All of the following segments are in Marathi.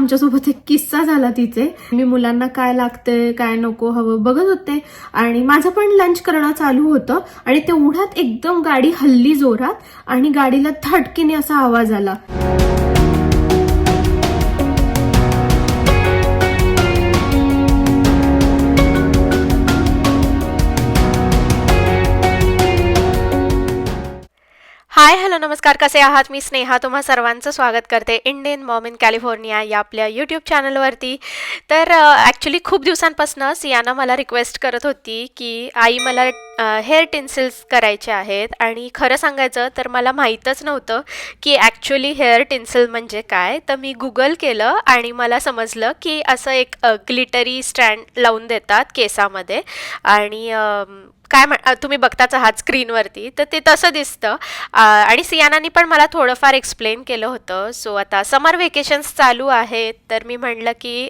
आमच्यासोबत एक किस्सा झाला तिचे. मी मुलांना काय लागतंय काय नको हवं बघत होते आणि माझं पण लंच करणं चालू होतं आणि तेवढ्यात एकदम गाडी हल्ली जोरात आणि गाडीला धडकीने असा आवाज आला. हाय हॅलो नमस्कार, कसे आहात? मी स्नेहा तुम्हा सर्वांचं स्वागत करते इंडियन मॉम इन कॅलिफोर्निया या आपल्या यूट्यूब चॅनलवरती. तर ॲक्च्युली खूप दिवसांपासून सियाना मला रिक्वेस्ट करत होती की आई मला हेअर टिन्सिल्स करायचे आहेत आणि खरं सांगायचं तर मला माहीतच नव्हतं की ॲक्च्युली हेअर टिन्सिल म्हणजे काय. तर मी गुगल केलं आणि मला समजलं की असं एक ग्लिटरी स्टँड लावून देतात केसामध्ये आणि तुम्ही बघताच आहात स्क्रीनवरती, तर ते तसं दिसतं. आणि सियानानी पण मला थोडंफार एक्सप्लेन केलं होतं. सो आता समर व्हेकेशन्स चालू आहेत तर मी म्हटलं की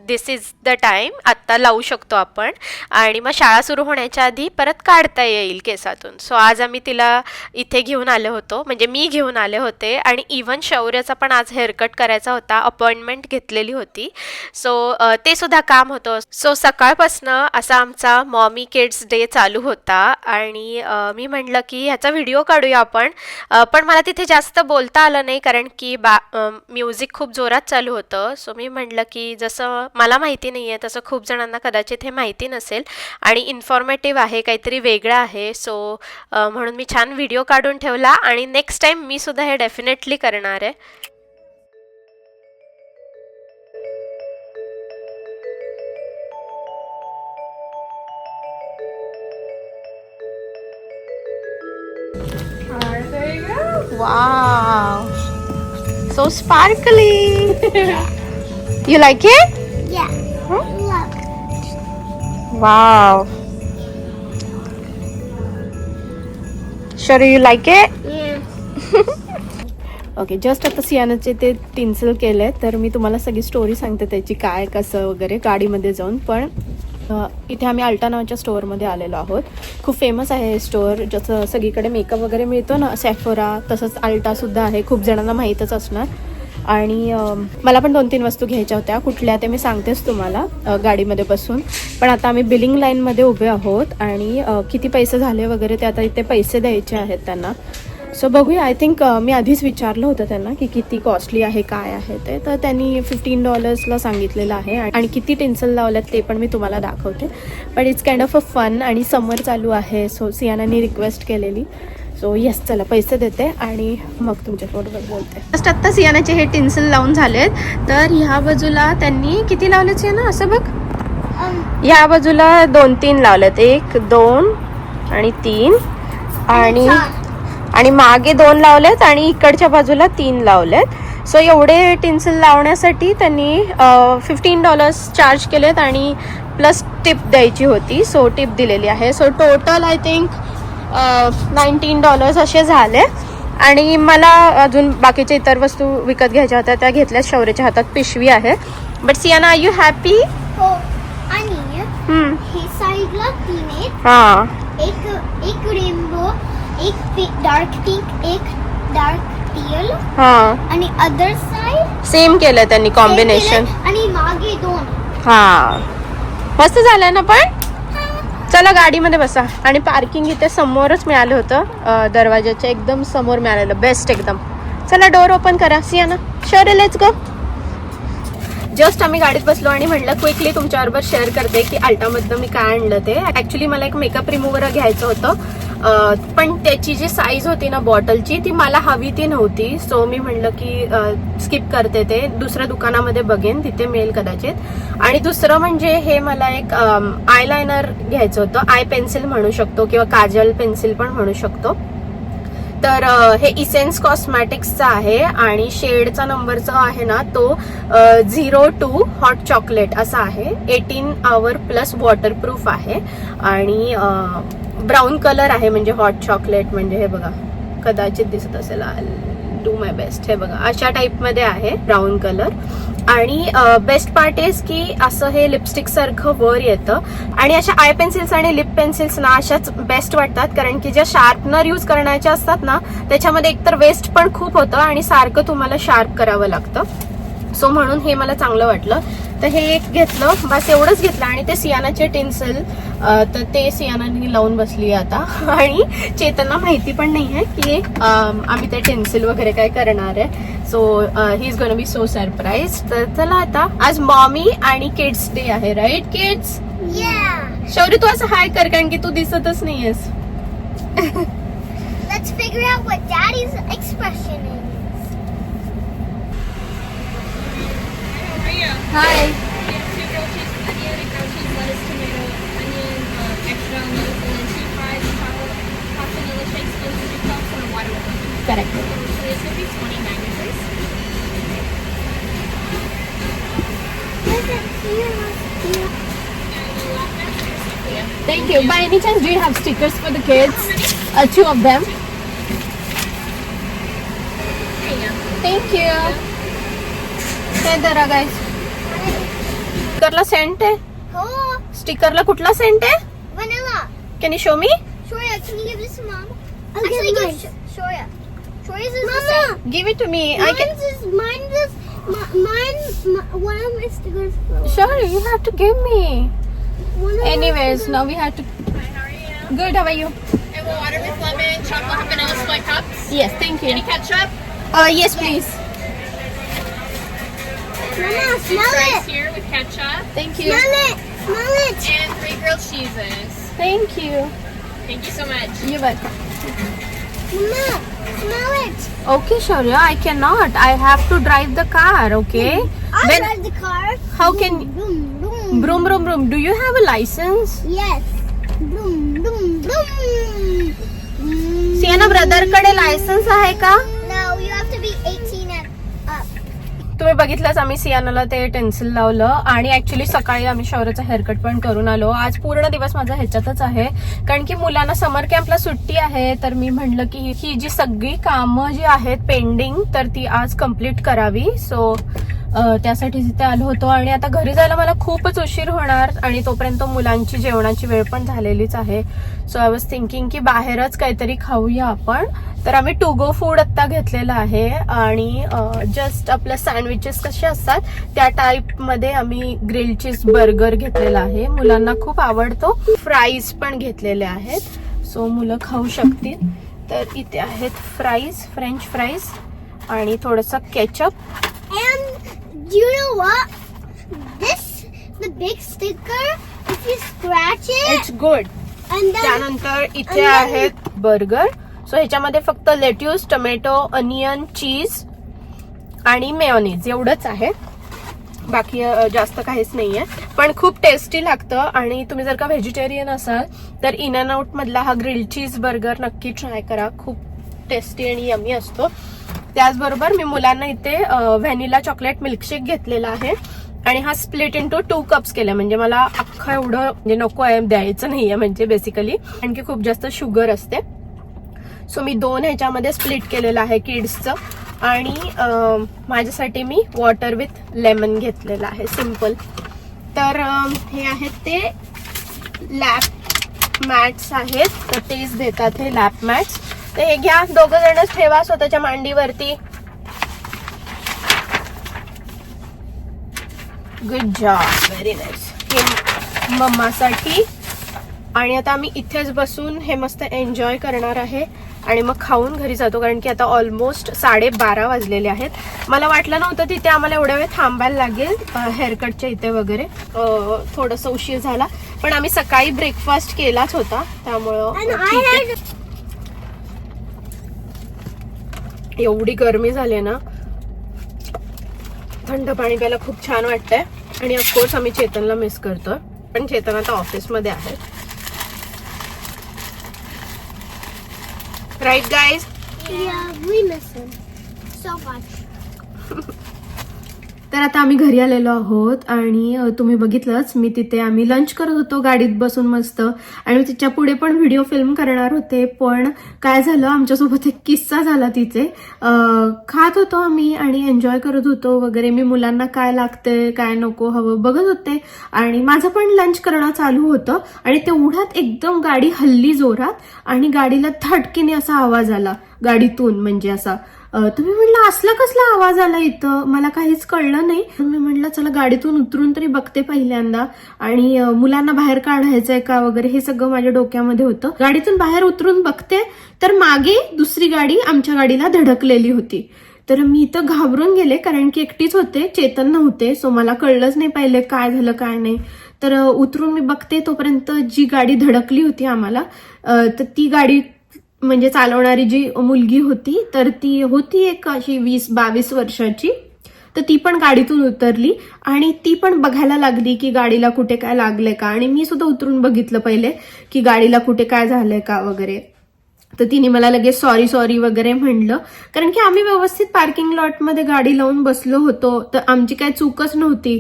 दिस इज द टाईम, आत्ता लावू शकतो आपण आणि मग शाळा सुरू होण्याच्या आधी परत काढता येईल केसातून. सो आज आम्ही तिला इथे घेऊन आले होतो, म्हणजे मी घेऊन आले होते आणि इव्हन शौर्याचा पण आज हेअरकट करायचा होता, अपॉइंटमेंट घेतलेली होती. सो ते सुद्धा काम होतं. सो सकाळपासनं असा आमचा मॉमी किड्स डे चालू होता आणि मी म्हटलं की ह्याचा व्हिडिओ काढूया आपण. पण मला तिथे जास्त बोलता आलं नाही कारण की म्युझिक खूप जोरात चालू होतं. सो मी म्हटलं की जसं मला माहिती नाही आहे तसं खूप जणांना कदाचित हे माहिती नसेल आणि इन्फॉर्मेटिव्ह आहे, काहीतरी वेगळं आहे. सो म्हणून मी छान व्हिडिओ काढून ठेवला आणि नेक्स्ट टाईम मी सुद्धा हे डेफिनेटली करणार आहे. Wow, so sparkly. You like it? Yeah. Look. Wow. Sure you like it? Yeah. Okay, just आता सियानाचे ते टिन्सिल केले तर मी तुम्हाला सगळी स्टोरी सांगते त्याची, काय कसं वगैरे गाडीमध्ये जाऊन. पण इथे आम्ही अल्टा नावाच्या स्टोअरमध्ये आलेलो आहोत. खूप फेमस आहे हे स्टोअर, जसं सगळीकडे मेकअप वगैरे मिळतो ना, सेफोरा तसंच अल्टासुद्धा आहे, खूप जणांना माहीतच असणार. आणि मला पण 2-3 वस्तू घ्यायच्या होत्या, कुठल्या ते मी सांगतेच तुम्हाला गाडीमध्ये बसून. पण आता आम्ही बिलिंग लाईनमध्ये उभे आहोत आणि किती पैसे झाले वगैरे ते आता इथे पैसे द्यायचे आहेत त्यांना. सो बघूया. आय थिंक मी आधीच विचारलं होतं त्यांना की किती कॉस्टली आहे काय आहे ते, तर त्यांनी $15 सांगितलेलं आहे आणि किती टिन्सिल लावल्यात ते पण मी तुम्हाला दाखवते. पण it's kind of a fun आणि समर चालू आहे. सो सियानानी रिक्वेस्ट केलेली. सो येस, चला पैसे देते आणि मग तुमच्याबरोबर बोलते. फर्स्ट आत्ता सियानाचे हे टिन्सिल लावून झालेत. तर ह्या बाजूला त्यांनी किती लावलेत सियाना असं बघ, ह्या बाजूला 2-3 लावलेत, 1, 2 आणि 3 आणि मागे 2 लावलेत आणि इकडच्या बाजूला 3 लावलेत. सो एवढे टिन्सिल लावण्यासाठी त्यांनी $15 चार्ज केलेत आणि प्लस टिप द्यायची होती. सो टिप दिलेली आहे. सो टोटल आय थिंक $19 असे झाले. आणि मला अजून बाकीच्या इतर वस्तू विकत घ्यायच्या होत्या, त्या घेतल्या. शौर्याच्या हातात पिशवी आहे. But Sienna, are you happy? हो. आणि हे साईडला 3 आहेत. हां, एक रेनबो, एक डार्क पिंक, एक डार्क टील. हां, आणि अदर साइड सेम केलं त्यांनी कॉम्बिनेशन. आणि मागे 2. हां, मस्त झालं ना. पण चला गाडीमध्ये बसा. आणि पार्किंग इथे समोरच मिळालं होतं, दरवाजाच्या एकदम समोर मिळालेलं, बेस्ट एकदम. चला डोर ओपन करा सियाना. शौर्य, लेट्स गो. जस्ट आम्ही गाडीत बसलो आणि म्हटलं क्विकली तुमच्याबरोबर शेअर करते की अल्टामधनं मी काय आणलं ते. ॲक्च्युली मला एक मेकअप रिमूव्हर घ्यायचं होतं, पण त्याची जी साईज होती ना बॉटलची ती मला हवी ती नव्हती. सो मी म्हटलं की स्किप करते, ते दुसऱ्या दुकानामध्ये बघेन, तिथे मिळेल कदाचित. आणि दुसरं म्हणजे हे मला एक आयलायनर घ्यायचं होतं, आय पेन्सिल म्हणू शकतो किंवा काजल पेन्सिल पण म्हणू शकतो. तर हे इसेन्स कॉस्मॅटिक्सचं आहे आणि शेडचा नंबरचा आहे ना तो 02 हॉट चॉकलेट असा आहे. 18 hour प्लस वॉटरप्रूफ आहे आणि ब्राऊन कलर आहे, म्हणजे हॉट चॉकलेट म्हणजे हे बघा, कदाचित दिसत असेल, डू माय बेस्ट. हे बघा अशा टाईपमध्ये आहे ब्राऊन कलर. आणि बेस्ट पार्ट इज की असं हे लिपस्टिक सारखं वर येतं. आणि अशा आय पेन्सिल्स आणि लिप पेन्सिल्स ना अशाच बेस्ट वाटतात, कारण की ज्या शार्पनर यूज करण्याच्या असतात ना त्याच्यामध्ये एकतर वेस्ट पण खूप होतं आणि सारखं तुम्हाला शार्प करावं लागतं. सो म्हणून हे मला चांगलं वाटलं. तर हे एक घेतलं, बस एवढंच घेतलं. आणि ते सियानाचे टेन्सिल, तर ते सियानाने लावून बसली आता. आणि चेतनला माहिती पण नाही आहे की आम्ही ते टेन्सिल वगैरे काय करणार आहे. So he is gonna be so surprise. तर चला आता, आज मॉमी आणि किड्स डे आहे, राईट किड्स? Yeah. शौर्य तू असं हाय कर, कारण की तू दिसतच नाहीयेस. Let's figure out what Daddy's expression is. High. Two grilled cheese onion, grilled cheese lettuce, tomato, onion, extra lettuce, and then 2 fries, hot vanilla shakes, and 2 cups, and a water with lemon. Correct. So it's going to be $29. Listen, here, here. And the last batch is Sophia. Thank you. By any chance, do you have stickers for the kids? 2 of them. There you go. Thank you. हे धरा guys. स्टिकरला सेंट आहे. Oh, स्टिकरला कुठला सेंट आहे? vanilla. Can you show me? Shoria, can you give this to Mom? Actually, give Shoria. Shoria's is Mama. Give it to me. I can. One of my stickers. Sure, you have to give me. One of Anyways, now we have to. Hi, how are you? Good. How are you? And we'll water with lemon, chocolate hot vanilla split cups. Yes, thank you. Any ketchup? Yes, please. Mama, Two smell fries it. here with ketchup. Thank you. Smell it. Smell it. And 3 grilled cheeses. Thank you. Thank you so much. You're welcome. Mama, smell it. Okay, Shaurya, I cannot. I have to drive the car. Okay. I'll Then drive the car. how can? Boom, boom. Broom, broom, broom. Do you have a license? Yes. Boom, boom, boom. Siena brother कडे लायसन्स आहे का? No, you have to be 18 and up. तुम्ही बघितलंच, आम्ही सियानाला ते टेन्सिल लावलं. आणि ऍक्च्युली सकाळी आम्ही शौर्यचा हेअरकट पण करून आलो. आज पूर्ण दिवस माझा ह्याच्यातच आहे, कारण की मुलांना समर कॅम्पला सुट्टी आहे. तर मी म्हणलं की ही जी सगळी कामं जी आहेत पेंडिंग, तर ती आज कम्प्लीट करावी. सो त्यासाठी तिथे आलो होतो. आणि आता घरी जायला मला खूपच उशीर होणार, आणि तोपर्यंत मुलांची जेवणाची वेळ पण झालेलीच आहे. सो आय वॉज थिंकिंग की बाहेरच काहीतरी खाऊया आपण. तर आम्ही टू गो फूड आत्ता घेतलेलं आहे. आणि जस्ट आपल्या सँडविचेस कसे असतात त्या टाईपमध्ये आम्ही ग्रिल चीज बर्गर घेतलेला आहे. मुलांना खूप आवडतो. फ्राईज पण घेतलेले आहेत, सो मुलं खाऊ शकतील. तर इथे आहेत फ्राईज, फ्रेंच फ्राईज, आणि थोडंसं ketchup. And do you know what? The big sticker, if you scratch it, it's good. and then त्यानंतर इथे आहेत बर्गर. सो ह्याच्यामध्ये फक्त लेट्यूस, टोमॅटो, अनियन, चीज आणि मेयोनीज एवढंच आहे. बाकी जास्त काहीच नाहीये, पण खूप टेस्टी लागतं. आणि तुम्ही जर का व्हेजिटेरियन असाल तर इन अँड आउट मधला हा ग्रिल चीज बर्गर नक्की ट्राय करा. खूप टेस्टी आणि यमी असतो. त्याचबरोबर मी मुलांना इथे व्हॅनिला चॉकलेट मिल्कशेक घेतलेला आहे. आणि हा स्प्लिट इंटू 2 कप्स केला, म्हणजे मला अख्खं एवढं म्हणजे नको आहे, द्यायचं नाहीये म्हणजे बेसिकली, कारण की खूप जास्त शुगर असते. सो मी 2 ह्याच्यामध्ये स्प्लिट केलेलं आहे किड्सचं. आणि माझ्यासाठी मी वॉटर विथ लेमन घेतलेलं आहे, सिम्पल. तर हे आहेत ते लॅप मॅट्स आहेत, तर तेच देतात हे लॅप मॅट्स. तर हे घ्या, 2 जणच ठेवा स्वतःच्या मांडीवरती. Good job, very nice. हे मम्मासाठी. आणि आता आम्ही इथेच बसून हे मस्त एन्जॉय करणार आहे. आणि मग खाऊन घरी जातो, कारण की आता ऑलमोस्ट 12:30 वाजलेले आहेत. मला वाटलं नव्हतं तिथे आम्हाला एवढ्या वेळ थांबायला लागेल हेअरकटच्या इथे वगैरे. थोडंसं उशीर झाला, पण आम्ही सकाळी ब्रेकफास्ट केलाच होता, त्यामुळं ठीक आहे. एवढी गरमी झाली ना, थंड पाणी प्यायला खूप छान वाटतंय. आणि ऑफकोर्स आम्ही चेतनला मिस करतोय, पण चेतन आता ऑफिसमध्ये आहे. Right guys? yeah, we miss him so much. तर आता आम्ही घरी आलेलो आहोत. आणि तुम्ही बघितलंच, मी तिथे आम्ही लंच करत होतो गाडीत बसून मस्त. आणि मी तिच्या पुढे पण व्हिडिओ फिल्म करणार होते, पण काय झालं, आमच्यासोबत एक किस्सा झाला तिथे. खात होतो आम्ही आणि एन्जॉय करत होतो वगैरे. मी मुलांना काय लागतंय काय नको हवं बघत होते, आणि माझं पण लंच करणं चालू होतं. आणि तेवढ्यात एकदम गाडी हल्ली जोरात, आणि गाडीला धडकीने असा आवाज आला गाडीतून, म्हणजे असा तर मी म्हटलं असला कसला आवाज आला इथं, मला काहीच कळलं नाही. मी म्हटलं चला गाडीतून उतरून तरी बघते पहिल्यांदा, आणि मुलांना बाहेर काढायचंय का वगैरे हे सगळं माझ्या डोक्यामध्ये होतं. गाडीतून बाहेर उतरून बघते तर मागे दुसरी गाडी आमच्या गाडीला धडकलेली होती. तर मी इथं घाबरून गेले, कारण की एकटीच होते, चेतन नव्हते. सो मला कळलंच नाही पहिले काय झालं काय नाही. तर उतरून मी बघते तोपर्यंत जी गाडी धडकली होती आम्हाला, तर ती गाडी म्हणजे चालवणारी जी मुलगी होती तर ती होती एक अशी 20-22 वर्षाची. तर ती पण गाडीतून उतरली आणि ती पण बघायला लागली की गाडीला कुठे काय लागलंय का, आणि मी सुद्धा उतरून बघितलं पहिले की गाडीला कुठे काय झालंय का वगैरे. तर तिने मला लगेच सॉरी वगैरे म्हणलं, कारण की आम्ही व्यवस्थित पार्किंग लॉटमध्ये गाडी लावून बसलो होतो, तर आमची काही चूकच नव्हती.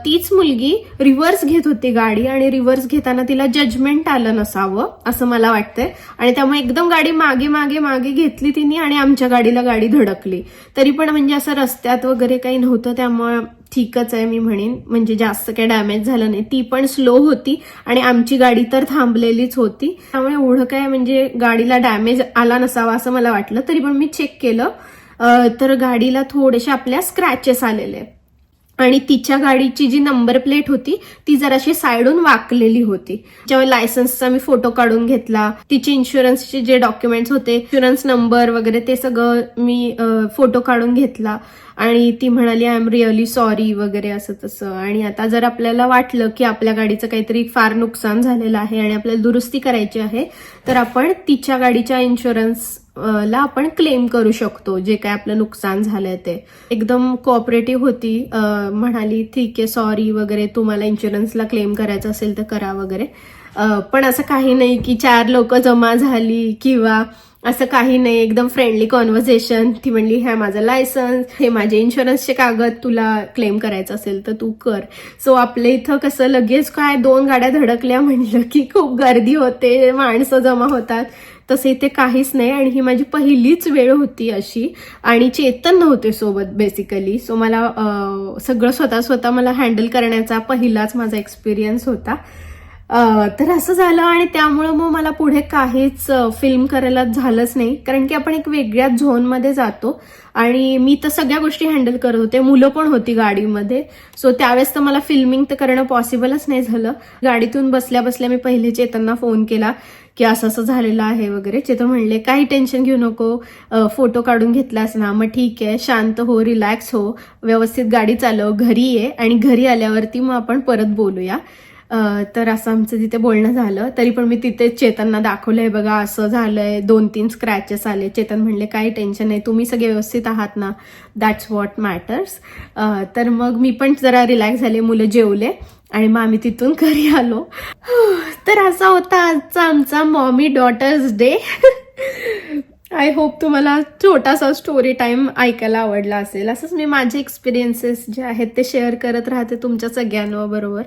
तीच मुलगी रिव्हर्स घेत होती गाडी, आणि रिव्हर्स घेताना तिला जजमेंट आलं नसावं असं मला वाटतंय, आणि त्यामुळे एकदम गाडी मागे मागे मागे घेतली तिने आणि आमच्या गाडीला गाडी धडकली. तरी पण म्हणजे असं रस्त्यात वगैरे काही नव्हतं, त्यामुळे ठीकच आहे मी म्हणेन, म्हणजे जास्त काही डॅमेज झालं नाही. ती पण स्लो होती आणि आमची गाडी तर थांबलेलीच होती, त्यामुळे एवढं काय म्हणजे गाडीला डॅमेज आला नसावा असं मला वाटलं. तरी पण मी चेक केलं तर गाडीला थोडेसे आपल्या स्क्रॅचेस आलेले, आणि तिच्या गाडीची जी नंबर प्लेट होती ती जराशी साईडून वाकलेली होती. जेव्हा लायसन्सचा मी फोटो काढून घेतला, तिची इन्शुरन्सचे जे डॉक्युमेंट्स होते, इन्शुरन्स नंबर वगैरे ते सगळं मी फोटो काढून घेतला, आणि ती म्हणाली आय एम रिअली सॉरी वगैरे असं तसं. आणि आता जर आपल्याला वाटलं की आपल्या गाडीचं काहीतरी फार नुकसान झालेलं आहे आणि आपल्याला दुरुस्ती करायची आहे, तर आपण तिच्या गाडीच्या इन्शुरन्स ला आपण क्लेम करू शकतो जे काय आपलं नुकसान झालंय ते. एकदम कोऑपरेटिव्ह होती, म्हणाली ठीक आहे सॉरी वगैरे, तुम्हाला इन्शुरन्सला क्लेम करायचं असेल तर करा वगैरे. पण असं काही नाही की 4 लोक जमा झाली किंवा असं काही नाही, एकदम फ्रेंडली कॉन्व्हर्सेशन. ती म्हणली हे माझं लायसन्स, हे माझे इन्शुरन्सचे कागद, तुला क्लेम करायचं असेल तर तू कर. सो आपल्या इथं कसं लगेच काय 2 गाड्या धडकल्या म्हणलं की खूप गर्दी होते, माणसं जमा होतात, तसे इथे काहीच नाही. आणि ही माझी पहिलीच वेळ होती अशी, आणि चेतन नव्हते सोबत बेसिकली. सो मला सगळं स्वतः मला हँडल करण्याचा पहिलाच माझा एक्सपिरियन्स होता. तर असं झालं, आणि त्यामुळं मग मला पुढे काहीच फिल्म करायला झालंच नाही, कारण की आपण एक वेगळ्याच झोनमध्ये जातो, आणि मी तर सगळ्या गोष्टी हँडल करत होते, मुलं पण होती गाडीमध्ये. सो त्यावेळेस तर मला फिल्मिंग तर करणं पॉसिबलच नाही झालं. गाडीतून बसल्या बसल्या मी पहिले चेतनना फोन केला की असं असं झालेलं आहे वगैरे. चेतन म्हणले काही टेन्शन घेऊ नको, फोटो काढून घेतलास ना, मग ठीक आहे, शांत हो, रिलॅक्स हो, व्यवस्थित गाडी चालव, घरी ये, आणि घरी आल्यावरती मग आपण परत बोलूया. तर असं आमचं तिथे बोलणं झालं. तरी पण मी तिथे चेतनना दाखवलंय बघा असं झालंय, 2-3 स्क्रॅचेस आले. चेतन म्हणले काही टेन्शन नाही, तुम्ही सगळे व्यवस्थित आहात ना, दॅट्स व्हॉट मॅटर्स. तर मग मी पण जरा रिलॅक्स झाले, मुलं जेवले, आणि मग आम्ही तिथून घरी आलो. तर असा होता आजचा आमचा mommy daughters day. I hope तुम्हाला छोटासा स्टोरी टाइम ऐकायला आवडला असेल. असंच मी माझे एक्सपिरियन्सेस जे आहेत ते शेअर करत राहते तुमच्या सगळ्यांबरोबर.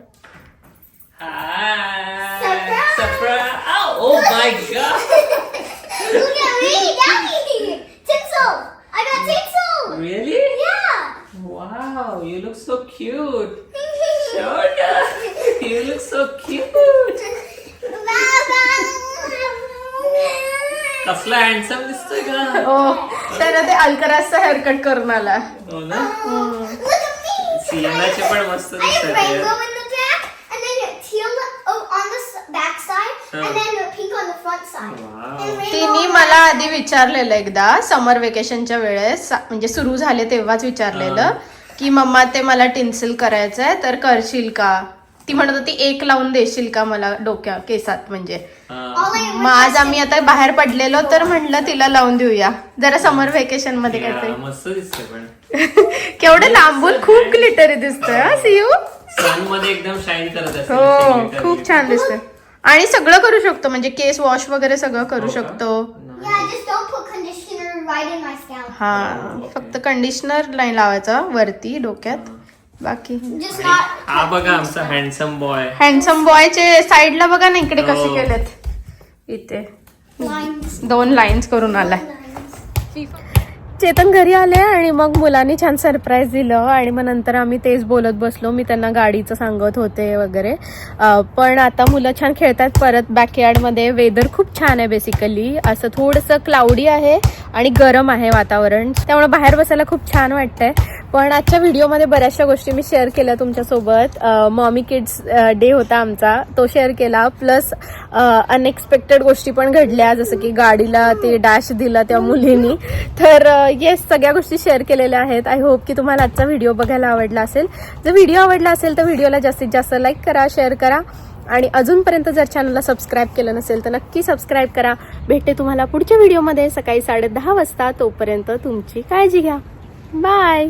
Surprise! Oh my god! Look at me, Daddy! Tinsel! I got tinsel! Really? Yeah! Wow, you look so cute. Shona, you look so cute. कसला हँडसम दिसतोय का? त्याला ते अल्कराजचा हेअरकट करून आला. हो ना? Look at me! सिएनाचे पण मस्त I have दिसतात. rainbow in the back, and then teal on the back side, and then pink on the front side. Wow. And rainbow तिने on मला आधी विचारलेलं एकदा समर वेकेशनच्या वेळेस, म्हणजे सुरू झाले तेव्हाच विचारलेलं की मम्मा ते मला टिन्सिल करायचंय तर करशील का. ती म्हणत होती 1 लावून देशील का मला डोक्या केसात, म्हणजे all I मग आज आम्ही आता बाहेर पडलेलो तर म्हणलं तिला लावून देऊया जरा समर वेकेशन मध्ये Yeah, काहीतरी. मस्त दिसतंय पण. केवढं लांबून खूप ग्लिटरी दिसतंय हा सियू. सन मध्ये एकदम शाईन करत असेल. हो खूप छान दिसतंय, आणि सगळं करू शकतो, म्हणजे केस वॉश वगैरे सगळं करू शकतो. Yeah, just don't put conditioner right in my scalp. हा फक्त कंडिशनर नाही लावायचं वरती डोक्यात, बाकी Just not. हा बघा आमचा हँडसम बॉय. हँडसम बॉयचे साईडला बघा ना इकडे कसे हो. केलेत, इथे Lines. 2 लाईन्स करून आलाय. Lines. चेतन घरी आले आणि मग मुलांनी छान सरप्राईज दिलं आणि मग नंतर आम्ही तेच बोलत बसलो. मी त्यांना गाडीचं सांगत होते वगैरे. पण आता मुलं छान खेळतात परत बॅकयार्डमध्ये. वेदर खूप छान आहे बेसिकली. असं थोडंसं क्लाउडी आहे आणि गरम आहे वातावरण, त्यामुळे बाहेर बसायला खूप छान वाटतंय. पण आजच्या व्हिडिओमध्ये बऱ्याचशा गोष्टी मी शेअर केल्या तुमच्यासोबत. मॉमी किड्स डे होता आमचा, तो शेअर केला. प्लस अनएक्सपेक्टेड गोष्टी पण घडल्या, जसं की गाडीला ते डॅश दिला त्या मुलीनी. तर येस, सगळ्या गोष्टी शेअर केलेल्या आहेत. आय होप की तुम्हाला आजचा व्हिडिओ बघायला आवडला असेल. जर व्हिडिओ आवडला असेल तर व्हिडिओला जास्तीत जास्त लाईक करा, शेअर करा आणि अजूनपर्यंत जर चॅनलला सबस्क्राईब केलं नसेल तर नक्की सबस्क्राईब करा. भेटते तुम्हाला पुढच्या व्हिडिओमध्ये सकाळी 10:30 वाजता. तोपर्यंत तुमची काळजी घ्या. बाय.